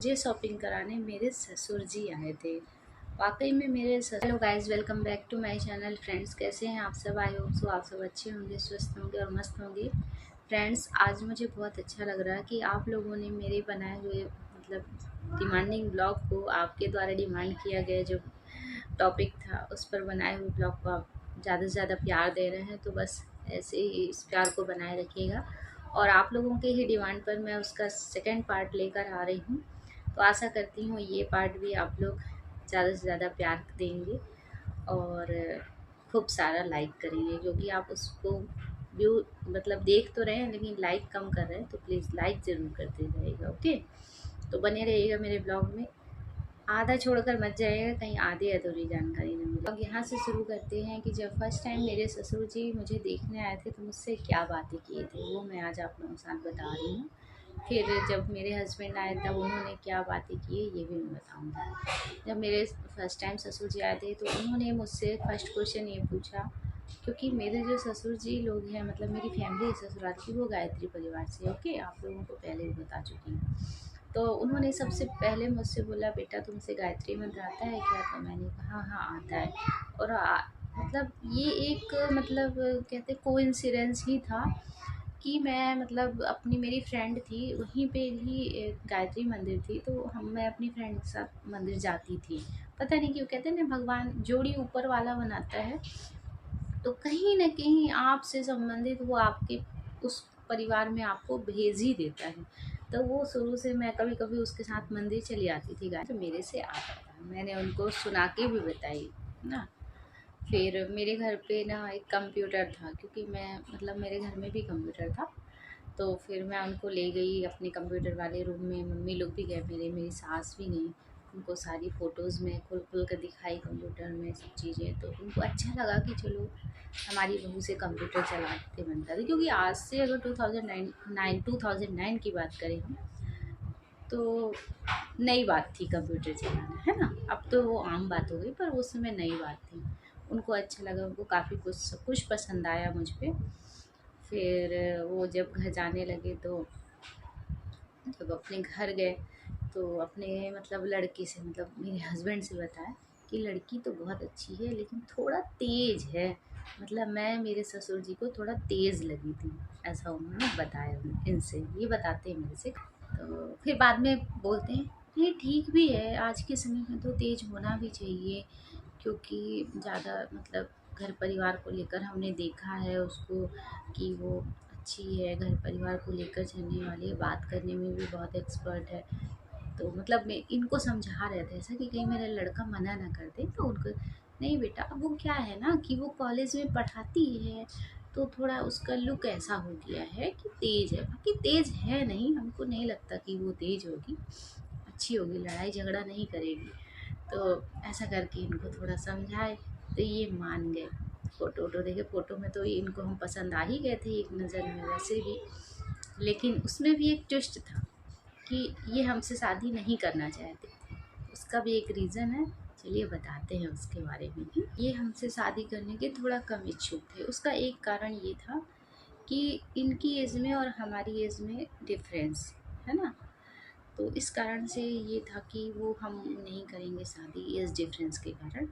मुझे शॉपिंग कराने मेरे ससुर जी आए थे। वाकई में मेरे ससुर। Hello guys, welcome back to my channel. Friends, कैसे हैं आप सब? आई होप सो आप सब अच्छे होंगे, स्वस्थ होंगे और मस्त होंगे। फ्रेंड्स, आज मुझे बहुत अच्छा लग रहा है कि आप लोगों ने मेरे बनाए हुए डिमांडिंग ब्लॉग को, आपके द्वारा डिमांड किया गया जो टॉपिक था उस पर बनाए हुए ब्लॉग को आप ज़्यादा से ज़्यादा प्यार दे रहे हैं। तो बस ऐसे ही इस प्यार को बनाए रखिएगा। और आप लोगों के ही डिमांड पर मैं उसका सेकंड पार्ट लेकर आ रही हूँ। तो आशा करती हूँ ये पार्ट भी आप लोग ज़्यादा से ज़्यादा प्यार देंगे और खूब सारा लाइक करेंगे, क्योंकि आप उसको व्यू देख तो रहे हैं लेकिन लाइक कम कर रहे हैं। तो प्लीज़ लाइक ज़रूर करते जाइएगा। ओके, तो बने रहिएगा मेरे ब्लॉग में। आधा छोड़कर मत जाइएगा, कहीं आधी अधूरी जानकारी न मिले। अब यहाँ से शुरू करते हैं कि जब फर्स्ट टाइम मेरे ससुर जी मुझे देखने आए थे तो मुझसे क्या बातें किए थे, वो मैं आज आप लोगों के साथ बता रही हूँ। फिर जब मेरे हस्बैंड आए तब उन्होंने क्या बातें की है ये भी मैं बताऊँगी। जब मेरे फर्स्ट टाइम ससुर जी आए थे तो उन्होंने मुझसे फर्स्ट क्वेश्चन ये पूछा, क्योंकि मेरे जो ससुर जी लोग हैं, मेरी फैमिली ससुराल की, वो गायत्री परिवार से। ओके, आप लोगों को पहले भी बता चुकी हूँ। तो उन्होंने सबसे पहले मुझसे बोला, बेटा तुमसे गायत्री मंत्र आता है क्या? तो मैंने कहा हाँ आता है। और ये एक कहते कोइंसिडेंस ही था कि मैं अपनी मेरी फ्रेंड थी, वहीं पे ही एक गायत्री मंदिर थी, तो मैं अपनी फ्रेंड के साथ मंदिर जाती थी। पता नहीं क्यों, कहते हैं ना भगवान जोड़ी ऊपर वाला बनाता है। तो कहीं न कहीं आपसे संबंधित वो आपके उस परिवार में आपको भेज ही देता है। तो वो शुरू से मैं कभी-कभी उसके साथ मंदिर चली आती थी गाय, तो मेरे से आता था। मैंने उनको सुना के भी बताई ना। फिर मेरे घर पे ना एक कंप्यूटर था, क्योंकि मैं मेरे घर में भी कंप्यूटर था। तो फिर मैं उनको ले गई अपने कंप्यूटर वाले रूम में, मम्मी लोग भी गए मेरी सास भी गई। उनको सारी फ़ोटोज़ में खुल कर दिखाई कंप्यूटर में सब चीज़ें, तो उनको अच्छा लगा कि चलो हमारी बहू से कंप्यूटर चलाते बनता था। क्योंकि आज से अगर 2009 की बात करें हम, तो नई बात थी कंप्यूटर चलाना, है ना? अब तो वो आम बात हो गई, पर उस समय नई बात थी। उनको अच्छा लगा, उनको काफ़ी कुछ पसंद आया मुझ पे। फिर वो जब घर जाने लगे तो जब अपने घर गए तो अपने लड़के से, मेरे हस्बैंड से बताया कि लड़की तो बहुत अच्छी है लेकिन थोड़ा तेज़ है। मैं मेरे ससुर जी को थोड़ा तेज़ लगी थी, ऐसा उन्होंने बताया। इनसे ये बताते हैं मेरे से। तो फिर बाद में बोलते हैं नहीं ठीक भी है, आज के समय में तो तेज़ होना भी चाहिए, क्योंकि ज़्यादा घर परिवार को लेकर हमने देखा है उसको कि वो अच्छी है, घर परिवार को लेकर चलने वाली है, बात करने में भी बहुत एक्सपर्ट है। तो मैं इनको समझा रहे थे ऐसा कि कहीं मेरा लड़का मना ना कर दे। तो उनको नहीं बेटा, अब वो क्या है ना कि वो कॉलेज में पढ़ाती है, तो थोड़ा उसका लुक ऐसा हो गया है कि तेज़ है। बाकी तेज़ है नहीं, हमको नहीं लगता कि वो तेज़ होगी, अच्छी होगी, लड़ाई झगड़ा नहीं करेगी। तो ऐसा करके इनको थोड़ा समझाए तो ये मान गए। फ़ोटो वोटो देखे, फ़ोटो में तो इनको हम पसंद आ ही गए थे एक नज़र में वैसे भी। लेकिन उसमें भी एक ट्विस्ट था कि ये हमसे शादी नहीं करना चाहते थे। उसका भी एक रीज़न है, चलिए बताते हैं उसके बारे में भी। ये हमसे शादी करने के थोड़ा कम इच्छुक थे। उसका एक कारण ये था कि इनकी एज में और हमारी एज में डिफरेंस है ना। तो इस कारण से ये था कि वो हम नहीं करेंगे शादी एज डिफरेंस के कारण।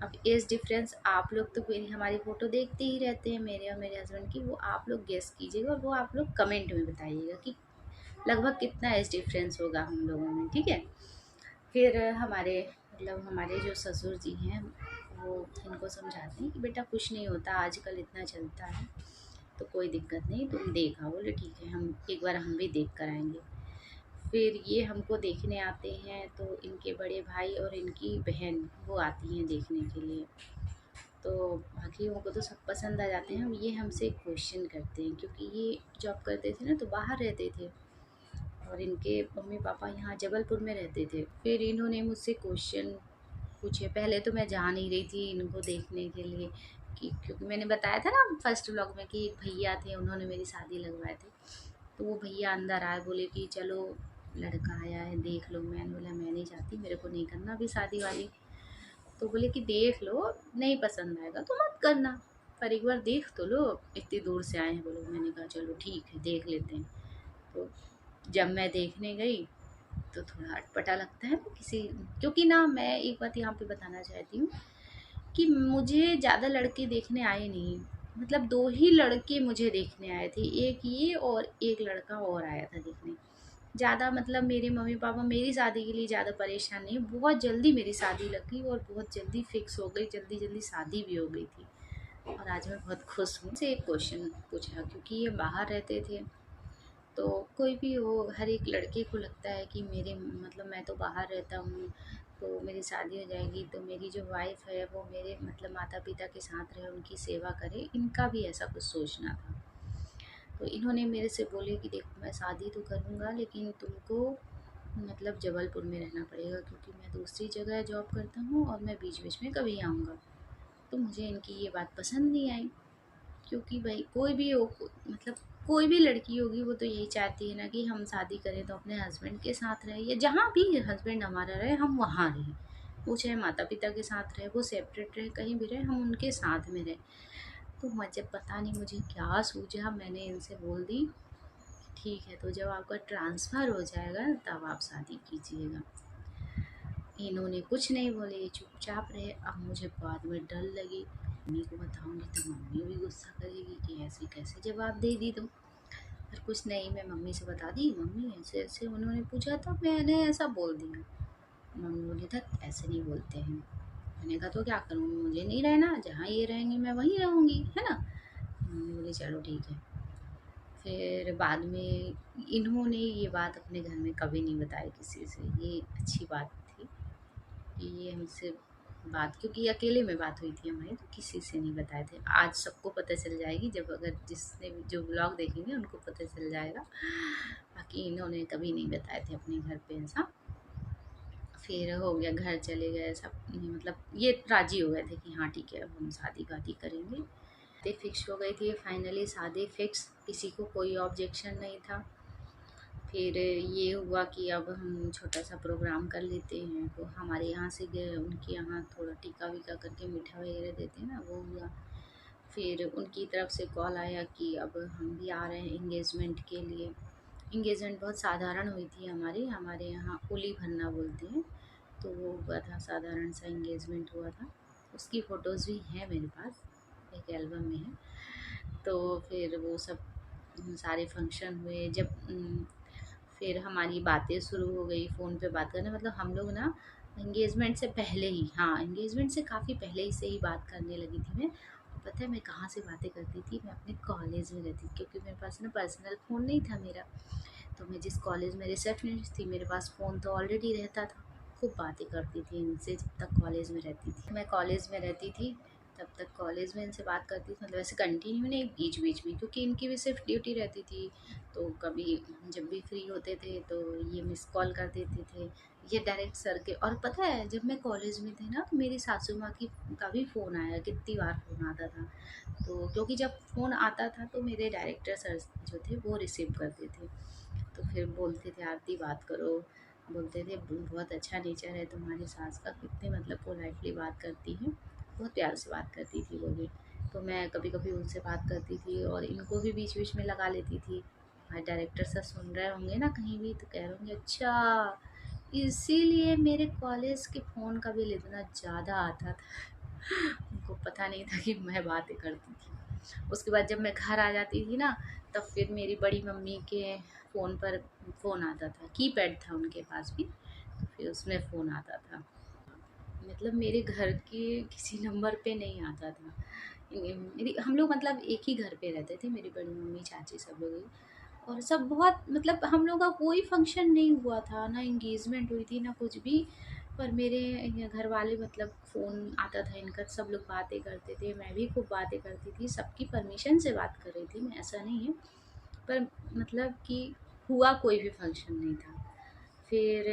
अब एज डिफरेंस आप लोग तो मेरी हमारी फ़ोटो देखते ही रहते हैं, मेरे और मेरे हस्बैंड की। वो आप लोग गेस कीजिएगा और वो आप लोग कमेंट में बताइएगा कि लगभग कितना एज डिफरेंस होगा हम लोगों में, ठीक है? फिर हमारे हमारे जो ससुर जी हैं वो इनको समझाते हैं कि बेटा कुछ नहीं होता, आजकल इतना चलता है, तो कोई दिक्कत नहीं, तुम देख आओ। बोले ठीक है, हम एक बार हम भी देख कर आएंगे। फिर ये हमको देखने आते हैं, तो इनके बड़े भाई और इनकी बहन वो आती हैं देखने के लिए। तो बाकियों को तो सब पसंद आ जाते हैं। ये हमसे क्वेश्चन करते हैं, क्योंकि ये जॉब करते थे ना तो बाहर रहते थे और इनके मम्मी पापा यहाँ जबलपुर में रहते थे। फिर इन्होंने मुझसे क्वेश्चन पूछे। पहले तो मैं जा नहीं रही थी इनको देखने के लिए, कि क्योंकि मैंने बताया था ना फर्स्ट व्लॉग में कि एक भैया थे, उन्होंने मेरी शादी लगवाए थे। तो वो भैया अंदर आए, बोले कि चलो लड़का आया है देख लो। मैंने बोला मैं नहीं चाहती, मेरे को नहीं करना अभी शादी वादी। तो बोले कि देख लो, नहीं पसंद आएगा तो मत करना, पर एक बार देख तो लो, इतनी दूर से आए हैं बोलो। मैंने कहा चलो ठीक है देख लेते हैं। तो जब मैं देखने गई तो थोड़ा अटपटा लगता है ना किसी, क्योंकि ना मैं एक बात यहाँ पे बताना चाहती हूँ कि मुझे ज़्यादा लड़के देखने आए नहीं, मतलब 2 ही लड़के मुझे देखने आए थे, एक ये और एक लड़का और आया था देखने। ज़्यादा मतलब मेरे मम्मी-पापा मेरी शादी के लिए ज़्यादा परेशान नहीं, बहुत जल्दी मेरी शादी लगी और बहुत जल्दी फिक्स हो गई, जल्दी-जल्दी शादी भी हो गई थी और आज मैं बहुत खुश हूँ। से एक क्वेश्चन पूछा क्योंकि ये बाहर रहते थे, तो कोई भी हो हर एक लड़के को लगता है कि मेरे मतलब मैं तो बाहर रहता हूँ, तो मेरी शादी हो जाएगी तो मेरी जो वाइफ़ है वो मेरे मतलब माता-पिता के साथ रहे, उनकी सेवा करे, इनका भी ऐसा कुछ सोचना था। तो इन्होंने मेरे से बोले कि देखो मैं शादी तो करूँगा लेकिन तुमको मतलब जबलपुर में रहना पड़ेगा क्योंकि मैं दूसरी जगह जॉब करता हूँ और मैं बीच-बीच में कभी आऊँगा। तो मुझे इनकी ये बात पसंद नहीं आई, क्योंकि भाई कोई भी हो मतलब कोई भी लड़की होगी वो तो यही चाहती है ना कि हम शादी करें तो अपने हस्बैंड के साथ रहें, या जहाँ भी हस्बैंड हमारा रहे हम वहाँ रहें। वो चाहे माता पिता के साथ रहे, वो सेपरेट रहे, कहीं भी रहे, हम उनके साथ में रहें। तो मुझे पता नहीं मुझे क्या सूझा, मैंने इनसे बोल दी ठीक है, तो जब आपका ट्रांसफ़र हो जाएगा तब आप शादी कीजिएगा। इन्होंने कुछ नहीं बोले, ये चुपचाप रहे। अब मुझे बाद में डर लगी, मम्मी को बताऊँगी तो मम्मी भी गुस्सा करेगी कि ऐसे कैसे जवाब दे दी तुम। पर कुछ नहीं, मैं मम्मी से बता दी, मम्मी ऐसे-ऐसे उन्होंने पूछा था मैंने ऐसा बोल दिया। मम्मी बोली धत ऐसे नहीं बोलते हैं। मैंने कहा तो क्या करूँ, मुझे नहीं रहना, जहाँ ये रहेंगे मैं वहीं रहूँगी, है ना? मम्मी बोली चलो ठीक है। फिर बाद में इन्होंने ये बात अपने घर में कभी नहीं बताई किसी से, ये अच्छी बात थी कि ये हमसे बात, क्योंकि अकेले में बात हुई थी हमारी तो किसी से नहीं बताए थे। आज सबको पता चल जाएगी, जब अगर जिसने भी जो व्लॉग देखेंगे उनको पता चल जाएगा। बाकी इन्होंने कभी नहीं बताए थे अपने घर पे ऐसा। फिर हो गया, घर चले गए सब, मतलब ये राज़ी हो गए थे कि हाँ ठीक है अब हम शादी-वादी करेंगे। शादी फिक्स हो गई थी, फाइनली शादी फिक्स, किसी को कोई ऑब्जेक्शन नहीं था। फिर ये हुआ कि अब हम छोटा-सा प्रोग्राम कर लेते हैं, तो हमारे यहाँ से गए उनके यहाँ थोड़ा टीका-वीका करके मीठा वगैरह देते हैं ना, वो हुआ। फिर उनकी तरफ से कॉल आया कि अब हम भी आ रहे हैं एंगेजमेंट के लिए। एंगेजमेंट बहुत साधारण हुई थी हमारे यहाँ उली भरना बोलते हैं, तो वो हुआ था, साधारण सा एंगेजमेंट हुआ था। उसकी फ़ोटोज़ भी हैं मेरे पास, एक एल्बम में है। तो फिर वो सब सारे फंक्शन हुए, जब फिर हमारी बातें शुरू हो गई, फ़ोन पे बात करना, मतलब हम लोग ना एंगेजमेंट से पहले ही, हाँ एंगेजमेंट से काफ़ी पहले ही से ही बात करने लगी थी मैं। और पता है मैं कहाँ से बातें करती थी, मैं अपने कॉलेज में रहती थी, क्योंकि मेरे पास ना पर्सनल फ़ोन नहीं था मेरा। तो मैं जिस कॉलेज में रिसेप्शनिस्ट थी, मेरे पास फ़ोन तो ऑलरेडी रहता था। खूब बातें करती थी इनसे जब तक कॉलेज में रहती थी। मैं कॉलेज में रहती थी तब तक कॉलेज में इनसे बात करती थी, मतलब ऐसे कंटिन्यू नहीं, बीच-बीच में, क्योंकि इनकी भी शिफ्ट ड्यूटी रहती थी। तो कभी जब भी फ्री होते थे तो ये मिस कॉल कर देते थे, ये डायरेक्ट सर के। और पता है जब मैं कॉलेज में थी ना तो मेरी सासू माँ की का भी फ़ोन आया, कितनी बार फ़ोन आता था। तो क्योंकि जब फ़ोन आता था तो मेरे डायरेक्टर सर जो थे वो रिसीव करते थे। तो फिर बोलते थे आरती बात करो, बोलते थे बहुत अच्छा नेचर है तुम्हारी सास का, कितने मतलब पोलाइटली बात करती हैं, बहुत प्यार से बात करती थी वो भी। तो मैं कभी-कभी उनसे बात करती थी और इनको भी बीच-बीच में लगा लेती थी। डायरेक्टर सर सुन रहे होंगे ना कहीं भी तो कह रहे होंगे अच्छा, इसीलिए मेरे कॉलेज के फ़ोन का बिल इतना ज़्यादा आता था। उनको पता नहीं था कि मैं बातें करती थी। उसके बाद जब मैं घर आ जाती थी ना तब फिर मेरी बड़ी मम्मी के फ़ोन पर फ़ोन आता था, कीपैड था उनके पास भी, तो फिर उसमें फ़ोन आता था। मतलब मेरे घर के किसी नंबर पे नहीं आता था। मेरी हम लोग मतलब एक ही घर पे रहते थे, मेरी बड़ी मम्मी, चाची सब लोग ही। और सब बहुत मतलब हम लोग का कोई फंक्शन नहीं हुआ था, ना एंगेजमेंट हुई थी, ना कुछ भी। पर मेरे ये घर वाले मतलब फ़ोन आता था इनका, सब लोग बातें करते थे, मैं भी खूब बातें करती थी, सबकी परमिशन से बात कर रही थी मैं, ऐसा नहीं है। पर मतलब कि हुआ कोई भी फंक्शन नहीं था। फिर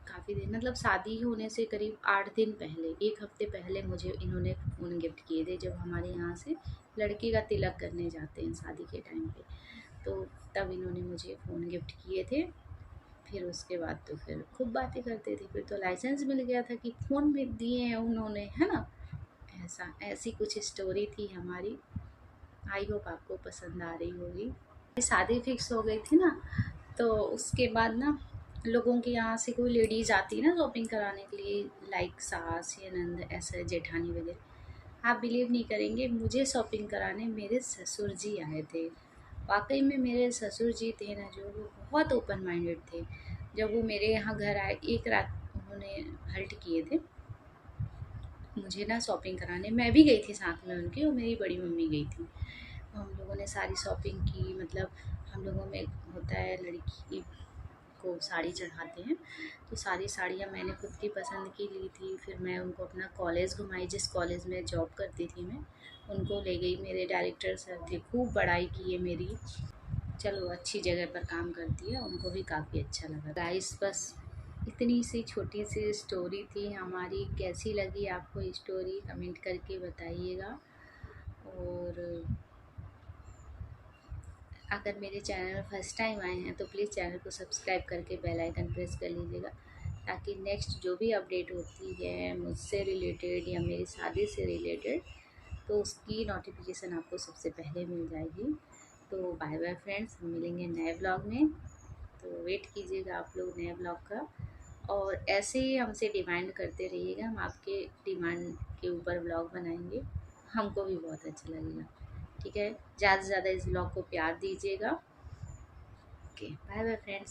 काफ़ी दिन मतलब शादी होने से करीब 8 दिन पहले, 1 हफ़्ते पहले मुझे इन्होंने फ़ोन गिफ्ट किए थे, जब हमारे यहाँ से लड़के का तिलक करने जाते हैं शादी के टाइम पे। तो तब इन्होंने मुझे फ़ोन गिफ्ट किए थे। फिर उसके बाद तो फिर खूब बातें करते थे, फिर तो लाइसेंस मिल गया था कि फ़ोन भी दिए हैं उन्होंने, है ना? ऐसी कुछ स्टोरी थी हमारी। आई होप आपको पसंद आ रही होगी। शादी फिक्स हो गई थी ना, तो उसके बाद ना लोगों के यहाँ से कोई लेडीज़ आती है ना शॉपिंग कराने के लिए, लाइक सास या नंद, ऐसा जेठानी वगैरह। आप बिलीव नहीं करेंगे, मुझे शॉपिंग कराने मेरे ससुर जी आए थे। वाकई में मेरे ससुर जी थे ना, जो वो बहुत ओपन माइंडेड थे। जब वो मेरे यहाँ घर आए, एक रात उन्होंने हल्ट किए थे मुझे ना शॉपिंग कराने। मैं भी गई थी साथ में उनके, और मेरी बड़ी मम्मी गई थी। तो हम लोगों ने सारी शॉपिंग की। मतलब हम लोगों में होता है, लड़की को साड़ी चढ़ाते हैं, तो सारी साड़ियाँ मैंने खुद की पसंद की ली थी। फिर मैं उनको अपना कॉलेज घुमाई, जिस कॉलेज में जॉब करती थी मैं, उनको ले गई। मेरे डायरेक्टर सर थे, खूब बड़ाई की है मेरी। चलो, अच्छी जगह पर काम करती है, उनको भी काफ़ी अच्छा लगा। गाइस, बस इतनी सी छोटी सी स्टोरी थी हमारी। कैसी लगी आपको स्टोरी, कमेंट करके बताइएगा। और अगर मेरे चैनल फर्स्ट टाइम आए हैं तो प्लीज़ चैनल को सब्सक्राइब करके बेल आइकन प्रेस कर लीजिएगा, ताकि नेक्स्ट जो भी अपडेट होती है मुझसे रिलेटेड या मेरी शादी से रिलेटेड, तो उसकी नोटिफिकेशन आपको सबसे पहले मिल जाएगी। तो बाय बाय फ्रेंड्स, हम मिलेंगे नए ब्लॉग में। तो वेट कीजिएगा आप लोग नए ब्लॉग का, और ऐसे ही हमसे डिमांड करते रहिएगा, हम आपके डिमांड के ऊपर ब्लॉग बनाएंगे। हमको भी बहुत अच्छा लगेगा। ठीक है, ज़्यादा से ज़्यादा इस ब्लॉग को प्यार दीजिएगा। Okay, bye bye friends.